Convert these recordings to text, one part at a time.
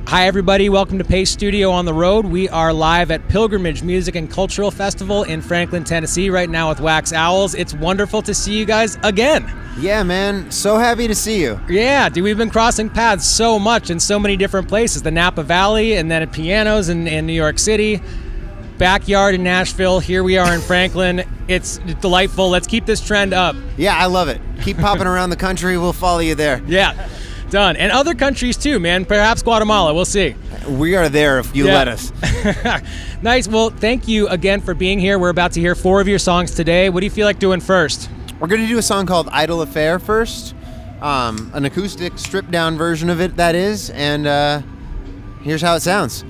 Hi, everybody. Welcome to Pace Studio on the Road. We are live at Pilgrimage Music and Cultural Festival in Franklin, Tennessee right now with Wax Owls. It's wonderful to see you guys again. Yeah, man. So happy to see you. Yeah, dude, we've been crossing paths so much in so many different places. The Napa Valley and then at Pianos in New York City. Backyard in Nashville. Here we are in Franklin. It's delightful. Let's keep this trend up. Yeah, I love it. Keep popping around the country. We'll follow you there. Yeah. Done. And other countries too, man. Perhaps Guatemala. We'll see. We are there if you let us. Nice. Well, thank you again for being here. We're about to hear 4 of your songs today. What do you feel like doing first? We're going to do a song called Idle Affair first. An acoustic stripped down version of it, that is. And here's how it sounds.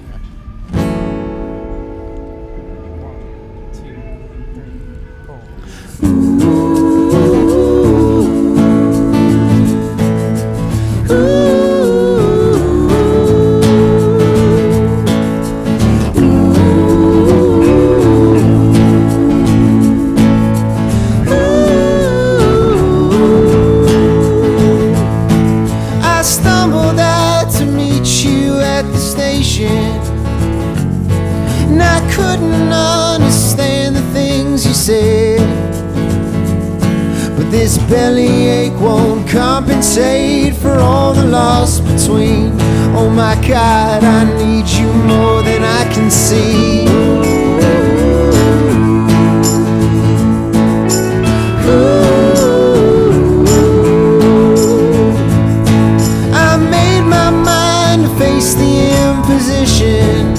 And I couldn't understand the things you said, but this bellyache won't compensate for all the loss between. Oh my God, I need you more than I can see. I made my mind to face the imposition,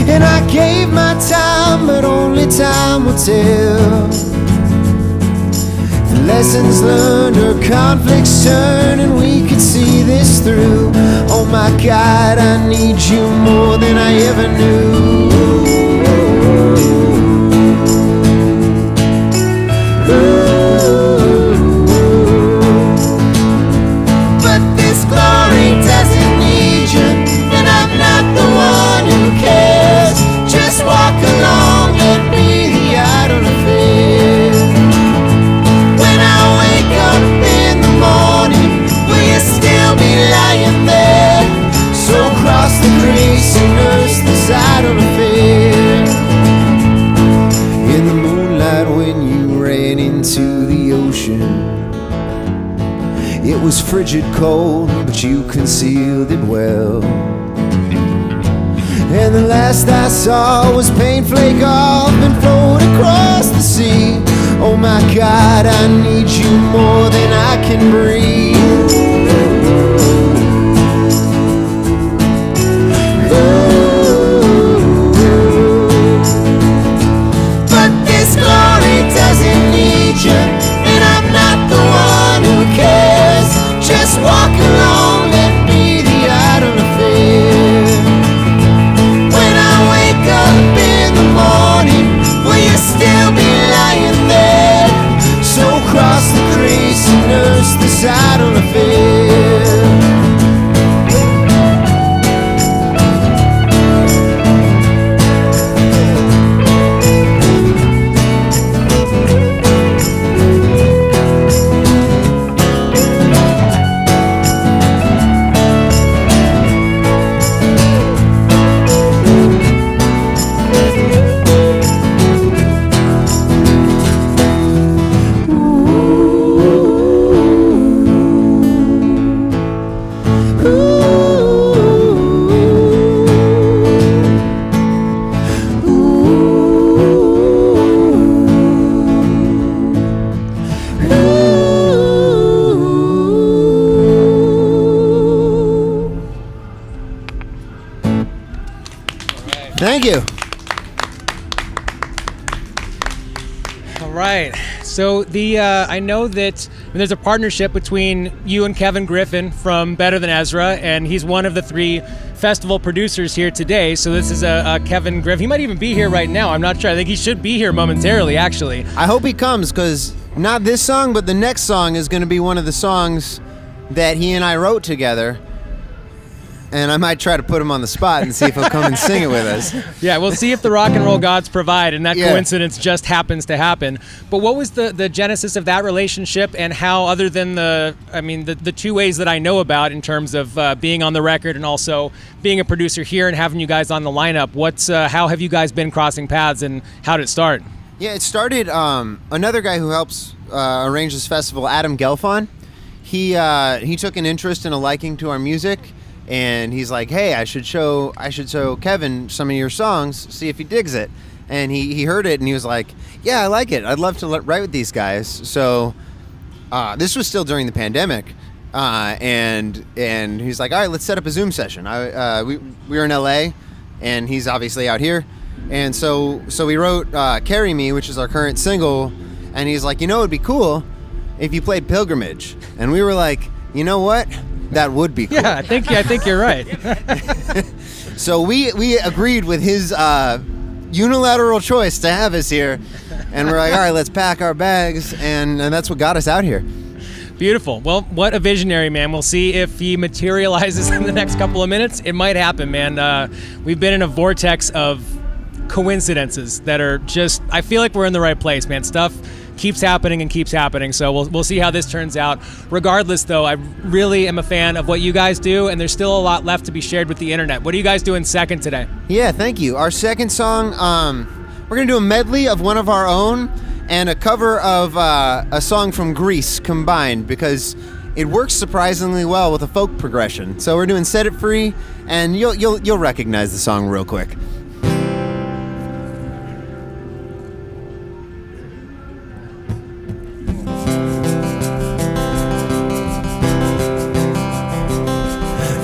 and I gave my time, but only time will tell. The lessons learned or conflicts turn, and we could see this through. Oh my God, I need you more than I ever knew. But this glory doesn't need you, and I'm not the one who cares. Just walk along and be the idle affair. When I wake up in the morning, will you still be lying there? So cross the crease and nurse this idle affair. In the moonlight when you ran into the ocean, it was frigid cold, but you concealed it well. And the last I saw was paint flake off and float across the sea. Oh my God, I need you more than I can breathe. But this glory doesn't need you, and I'm not the one who cares. Just walk along and be the idle affair. When I wake up in the morning, will you still be lying there? So cross the crease and nurse this idle affair. Thank you. All right. So I know that there's a partnership between you and Kevin Griffin from Better Than Ezra, and he's one of the 3 festival producers here today. So this is a Kevin Griffin. He might even be here right now. I'm not sure. I think he should be here momentarily, actually. I hope he comes, because not this song, but the next song is going to be one of the songs that he and I wrote together. and I might try to put him on the spot and see if he'll come and sing it with us. Yeah, we'll see if the rock and roll gods provide, and that Yeah. coincidence just happens to happen. But what was the genesis of that relationship, and how, other than the two ways that I know about in terms of being on the record and also being a producer here and having you guys on the lineup, how have you guys been crossing paths, and how did it start? Yeah, it started, another guy who helps arrange this festival, Adam Gelfon. He took an interest and a liking to our music, and he's like, hey, I should show Kevin some of your songs, see if he digs it. And he heard it, and he was like, yeah, I like it. I'd love to write with these guys. So this was still during the pandemic, and he's like, all right, let's set up a Zoom session. We were in LA, and he's obviously out here. And so we wrote Carry Me, which is our current single, and he's like, it'd be cool if you played Pilgrimage. And we were like, you know what? That would be cool. Yeah, I think you're right. So we agreed with his unilateral choice to have us here, and we're like, all right, let's pack our bags, and that's what got us out here. Beautiful. Well, what a visionary, man. We'll see if he materializes in the next couple of minutes. It might happen, man. We've been in a vortex of coincidences that are just, I feel like we're in the right place, man. Stuff keeps happening, so we'll see how this turns out. Regardless, though, I really am a fan of what you guys do, and there's still a lot left to be shared with the internet. What are you guys doing second today? Yeah, thank you. Our second song, we're gonna do a medley of one of our own and a cover of a song from Greece combined, because it works surprisingly well with a folk progression. So we're doing Set It Free, and you'll recognize the song real quick.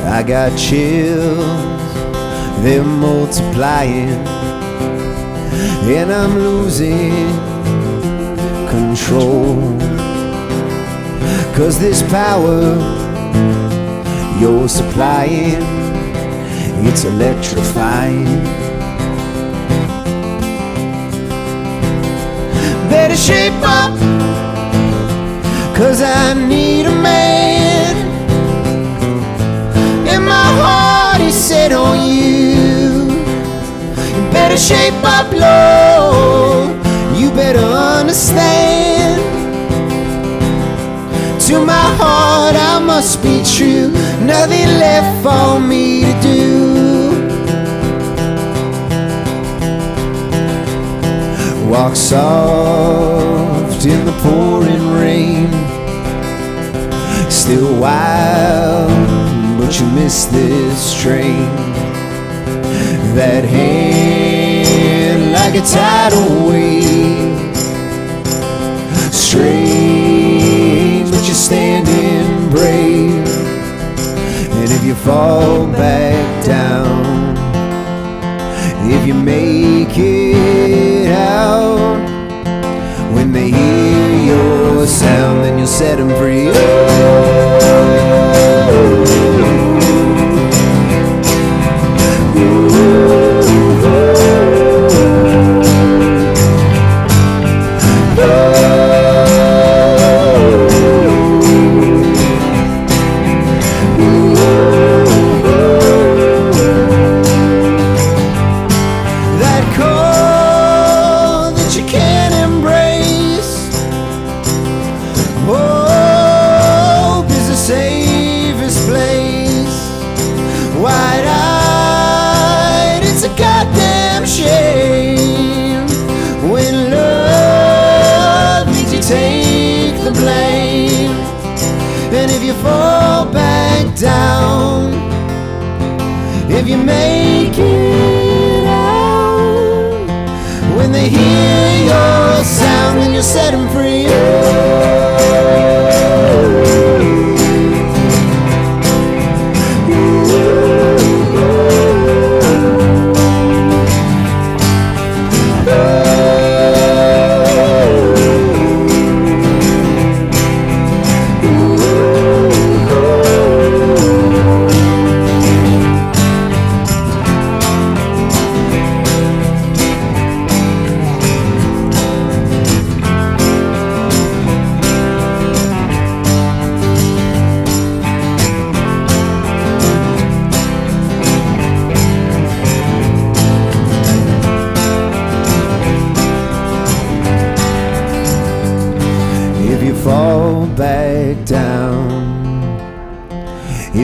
I got chills, they're multiplying, and I'm losing control. 'Cause this power you're supplying, it's electrifying. Better shape up, 'cause I need a man. And my heart is set on you. You better shape up, Lord. You better understand. To my heart I must be true. Nothing left for me to do. Walk soft in the pouring rain. Still wild, but you miss this train. That hand like a tidal wave. Strange, but you're standing brave. And if you fall back down, if you make it out, when they hear your sound, then you'll set them free. Down, if you make it out, when they hear your sound, then you'll set them free.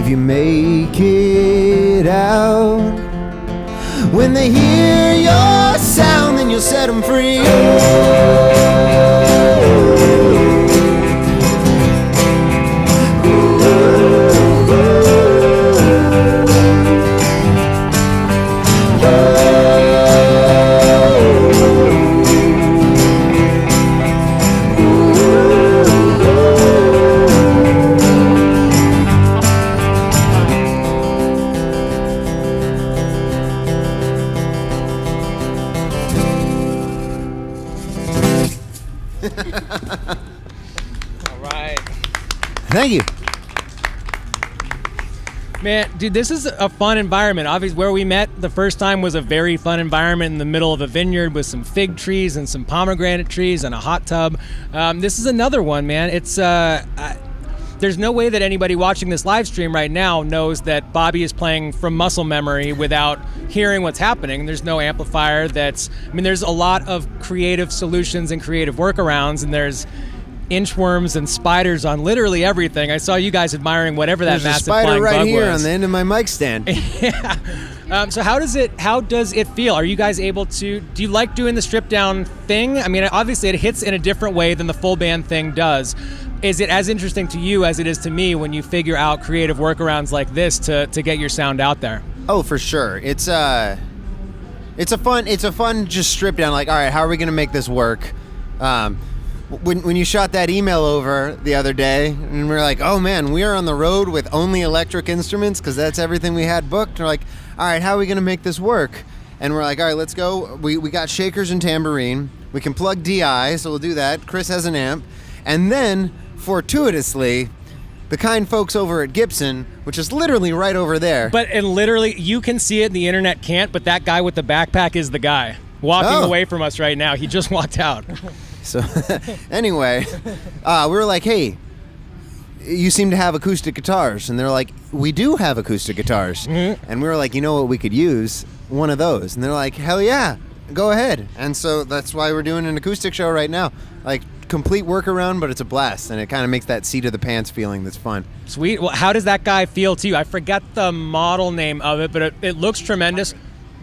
if you make it out. When they hear your sound, then you'll set them free. All right. Thank you. Man, dude, this is a fun environment. Obviously, where we met the first time was a very fun environment in the middle of a vineyard with some fig trees and some pomegranate trees and a hot tub. This is another one, man. It's there's no way that anybody watching this live stream right now knows that Bobby is playing from muscle memory without hearing what's happening. There's no amplifier. There's a lot of creative solutions and creative workarounds, and there's inchworms and spiders on literally everything. I saw you guys admiring whatever that There's massive a spider flying right bug here was. on the end of my mic stand. Yeah. So how does it feel? Are you guys able to? Do you like doing the stripped down thing? I mean, obviously it hits in a different way than the full band thing does. Is it as interesting to you as it is to me when you figure out creative workarounds like this to get your sound out there? Oh, for sure. It's a fun just strip down. Like, all right, how are we gonna make this work? When you shot that email over the other day, and we're like, oh man, we are on the road with only electric instruments because that's everything we had booked. We're like, all right, how are we gonna make this work? And we're like, all right, let's go. We got shakers and tambourine. We can plug DI, so we'll do that. Chris has an amp, and then fortuitously, the kind folks over at Gibson, which is literally right over there. And literally, you can see it, the internet can't, but that guy with the backpack is the guy walking away from us right now. He just walked out. So anyway, we were like, hey, you seem to have acoustic guitars. And they're like, we do have acoustic guitars. Mm-hmm. And we were like, you know what we could use? One of those. And they're like, hell yeah, go ahead. And so that's why we're doing an acoustic show right now. Like, complete workaround, but it's a blast, and it kind of makes that seat of the pants feeling that's fun. Sweet. Well, how does that guy feel to you? I forget the model name of it, but it looks tremendous.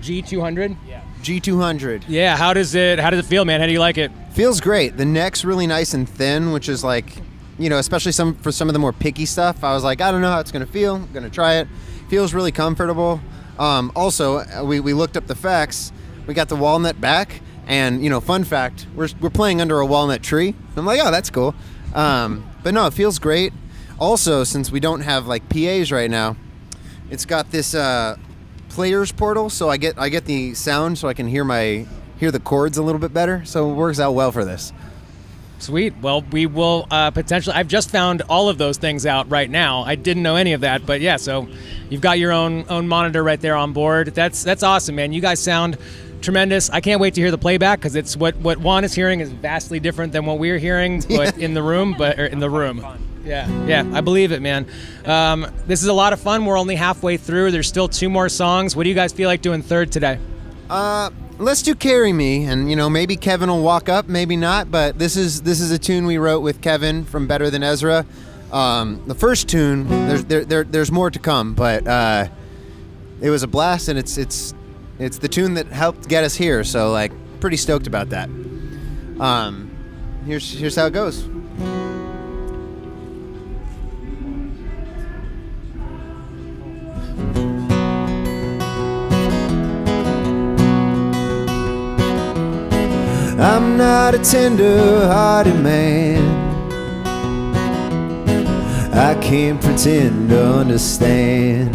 G200? Yeah. G200. Yeah, how does it feel, man? How do you like it? Feels great. The neck's really nice and thin, which is like, especially for some of the more picky stuff. I was like, I don't know how it's going to feel. I'm going to try it. Feels really comfortable. Also, we looked up the facts. We got the walnut back. And, fun fact, we're playing under a walnut tree. I'm like, oh, that's cool. But no, it feels great. Also, since we don't have like PAs right now, it's got this player's portal, so I get the sound so I can hear the chords a little bit better. So it works out well for this. Sweet. Well, we will potentially. I've just found all of those things out right now. I didn't know any of that, but yeah. So you've got your own monitor right there on board. That's awesome, man. You guys sound tremendous. I can't wait to hear the playback because it's what Juan is hearing is vastly different than what we're hearing, but in the room. Yeah, I believe it, man. This is a lot of fun. We're only halfway through. There's still 2 more songs. What do you guys feel like doing third today? Let's do Carry Me, and maybe Kevin will walk up, maybe not, but this is a tune we wrote with Kevin from Better Than Ezra. The first tune, there's more to come, but it was a blast, and it's the tune that helped get us here, so like pretty stoked about that. Here's how it goes. I'm not a tender-hearted man. I can't pretend to understand.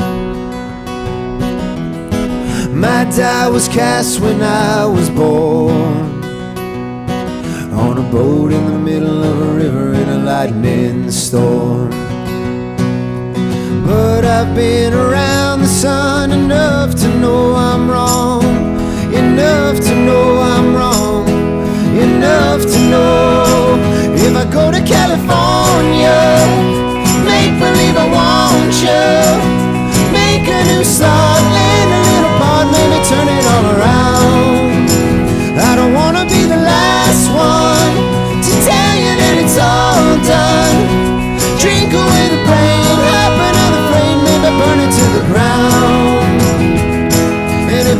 My die was cast when I was born, on a boat in the middle of a river in a lightning storm. But I've been around the sun enough to know I'm wrong, enough to know I'm wrong, enough to know if I go to California, make believe I want you, make a new start, land a little apartment and turn it all around. I don't wanna be the last one to tell you that it's all done. Drink away the pain, hop another plane, maybe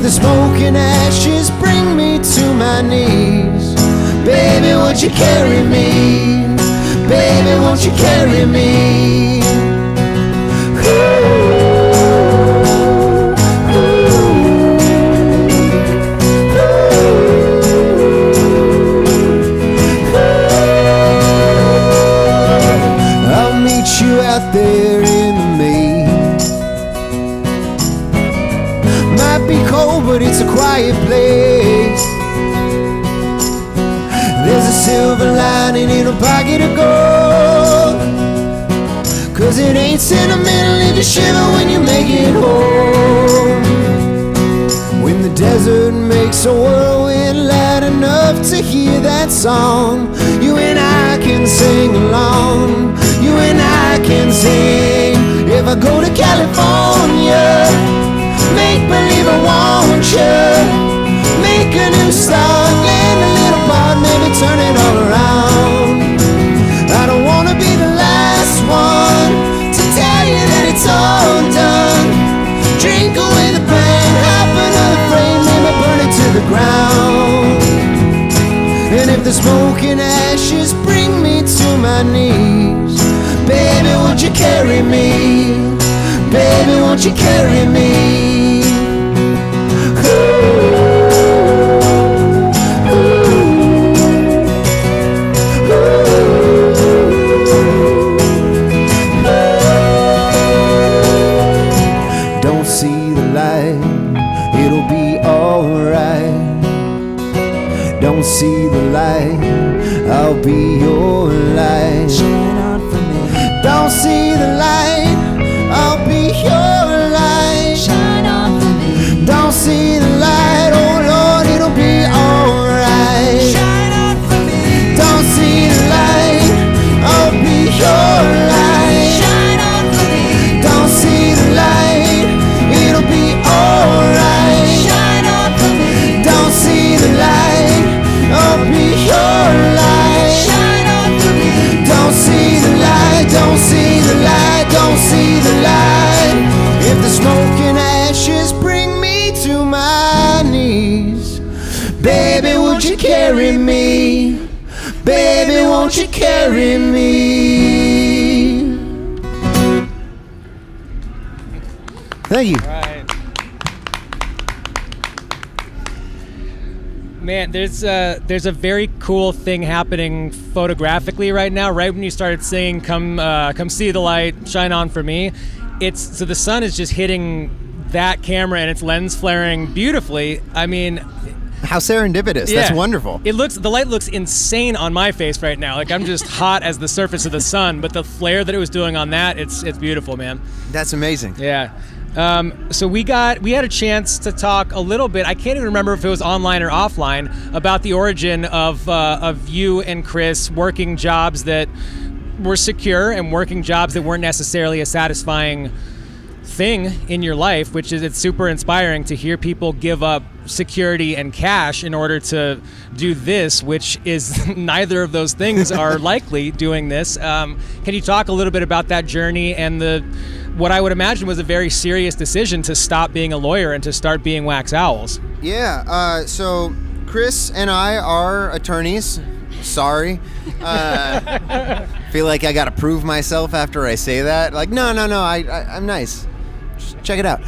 the smoke and ashes bring me to my knees, baby, won't you carry me? Baby, won't you carry me? I'll meet you out there in the maze. Might be cold, but it's a quiet place. There's a silver lining in a pocket of gold, 'cause it ain't sentimental if you shiver when you make it home. When the desert makes a whirlwind loud enough to hear that song, you and I can sing along. You and I can sing. If I go to California, make believe I want you, make a new start, land a little part, maybe turn it all around. I don't wanna be the last one to tell you that it's all done. Drink away the pain, hop another frame, maybe burn it to the ground. And if the smoke and ashes bring me to my knees, baby, won't you carry me? Baby, won't you carry me? Don't see the light, it'll be alright. Don't see the light, I'll be your light. Shine on for me. Don't see the light, I'll be your light. Shine on for me. Don't see the light, oh Lord, it'll be alright. Shine on for me. Don't see the light, I'll be your light. Shine on for me. Don't see the light, it'll be alright. Shine on for me. Don't see the light, I'll be your light. Shine on for me. Don't see the light, don't see the light, don't see the light. If the smoke and ashes bring me to my knees, baby, won't you carry me? Baby, won't you carry me? Thank you. Right. Man, there's a very cool thing happening photographically right now. Right when you started singing, "Come see the light, shine on for me," so the sun is just hitting that camera and its lens flaring beautifully. I mean, How serendipitous. yeah, That's wonderful. The light looks insane on my face right now. Like I'm just hot as the surface of the sun, but the flare that it was doing on that, it's beautiful, man. That's amazing. Yeah. So we had a chance to talk a little bit. I can't even remember if it was online or offline about the origin of you and Chris working jobs that were secure and working jobs that weren't necessarily a satisfying thing in your life, which is, it's super inspiring to hear people give up security and cash in order to do this, which is neither of those things are likely doing this. Can you talk a little bit about that journey and what I would imagine was a very serious decision to stop being a lawyer and to start being Wax Owls? Yeah, so Chris and I are attorneys. Sorry. Feel like I gotta prove myself after I say that. Like, no, I'm nice. Just check it out.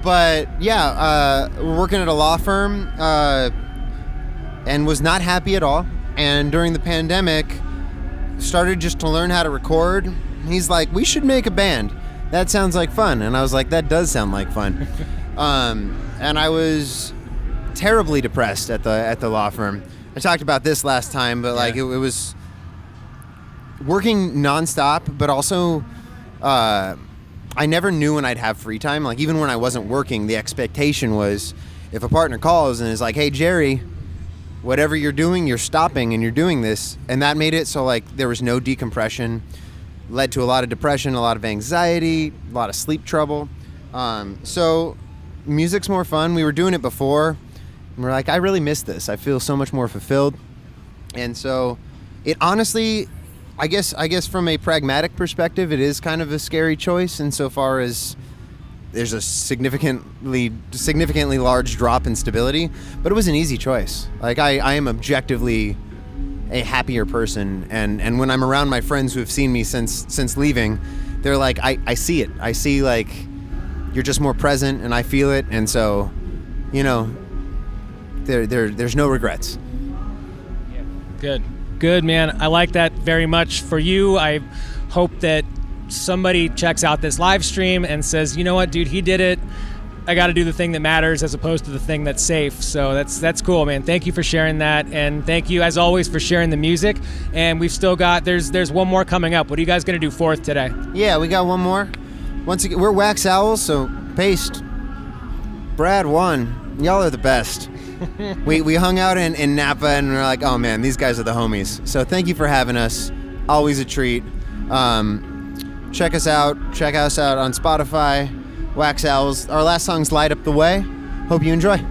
But yeah, we're working at a law firm and was not happy at all. And during the pandemic, started just to learn how to record. He's like, we should make a band. That sounds like fun. And I was like, that does sound like fun. And I was terribly depressed at the law firm. I talked about this last time, but like it was working nonstop, but also I never knew when I'd have free time. Like even when I wasn't working, the expectation was if a partner calls and is like, hey, Jerry, whatever you're doing, you're stopping and you're doing this. And that made it so like there was no decompression, led to a lot of depression, a lot of anxiety, a lot of sleep trouble. So music's more fun. We were doing it before. And we're like, I really miss this. I feel so much more fulfilled. And so it honestly, I guess from a pragmatic perspective, it is kind of a scary choice insofar as there's a significantly large drop in stability, but it was an easy choice. Like I am objectively a happier person, and when I'm around my friends who have seen me since leaving, they're like, I see it. I see, like, you're just more present, and I feel it, and so, you know, there's no regrets. Good, man. I like that very much for you. I hope that somebody checks out this live stream and says, you know what, dude, he did it. I got to do the thing that matters as opposed to the thing that's safe. So that's cool, man. Thank you for sharing that, and thank you as always for sharing the music. And we've still got there's one more coming up. What are you guys gonna do fourth today? Yeah, we got one more. Once again, we're Wax Owls, so Paste, Brad, Juan, y'all are the best. we hung out in Napa, and we're like, oh man, these guys are the homies. So thank you for having us. Always a treat. Check us out on Spotify. Wax Owls. Our last song's Light Up the Way. Hope you enjoy.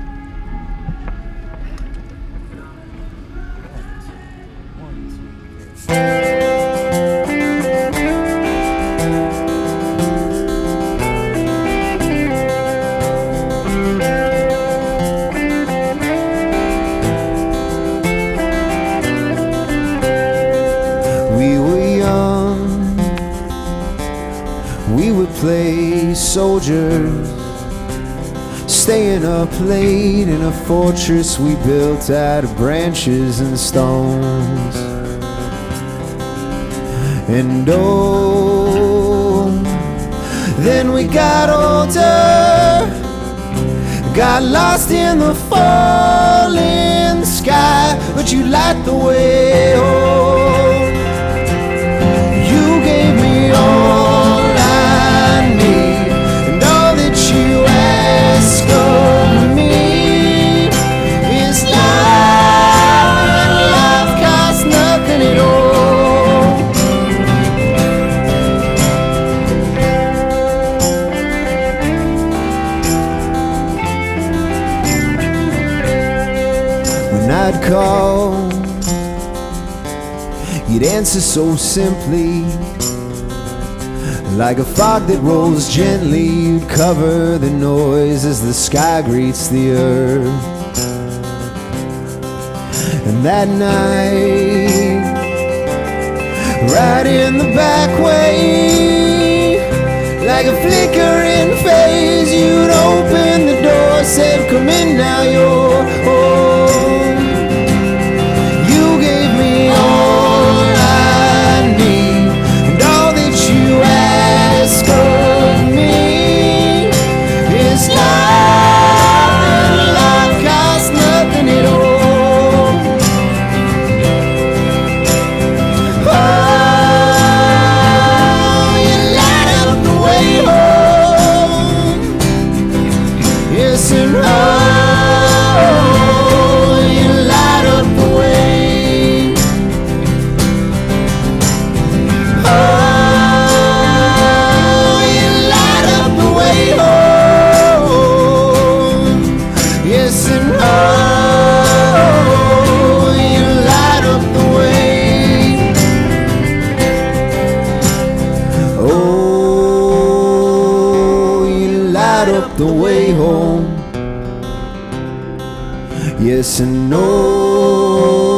We were young, we would play soldiers, staying up late in a fortress we built out of branches and stones. And oh, then we got older, got lost in the falling sky, but you light the way home. You gave me all I need, and all that you ask of me is love, and love costs nothing at all. When I'd call, you'd answer so simply, like a fog that rolls gently. You'd cover the noise as the sky greets the earth. And that night, right in the back way, like a flickering phase, you'd open the door, said, come in now, you're home. You gave me all I need, and all that you ask of me is love, and love costs nothing at all. Oh, you light up the way home. Yes, and oh, you light up the way. Oh, you light up the way home. Yes, and oh, you light up the way. Oh, you light up the way home. Yes, and oh,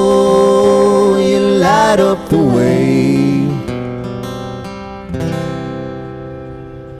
you light up the way.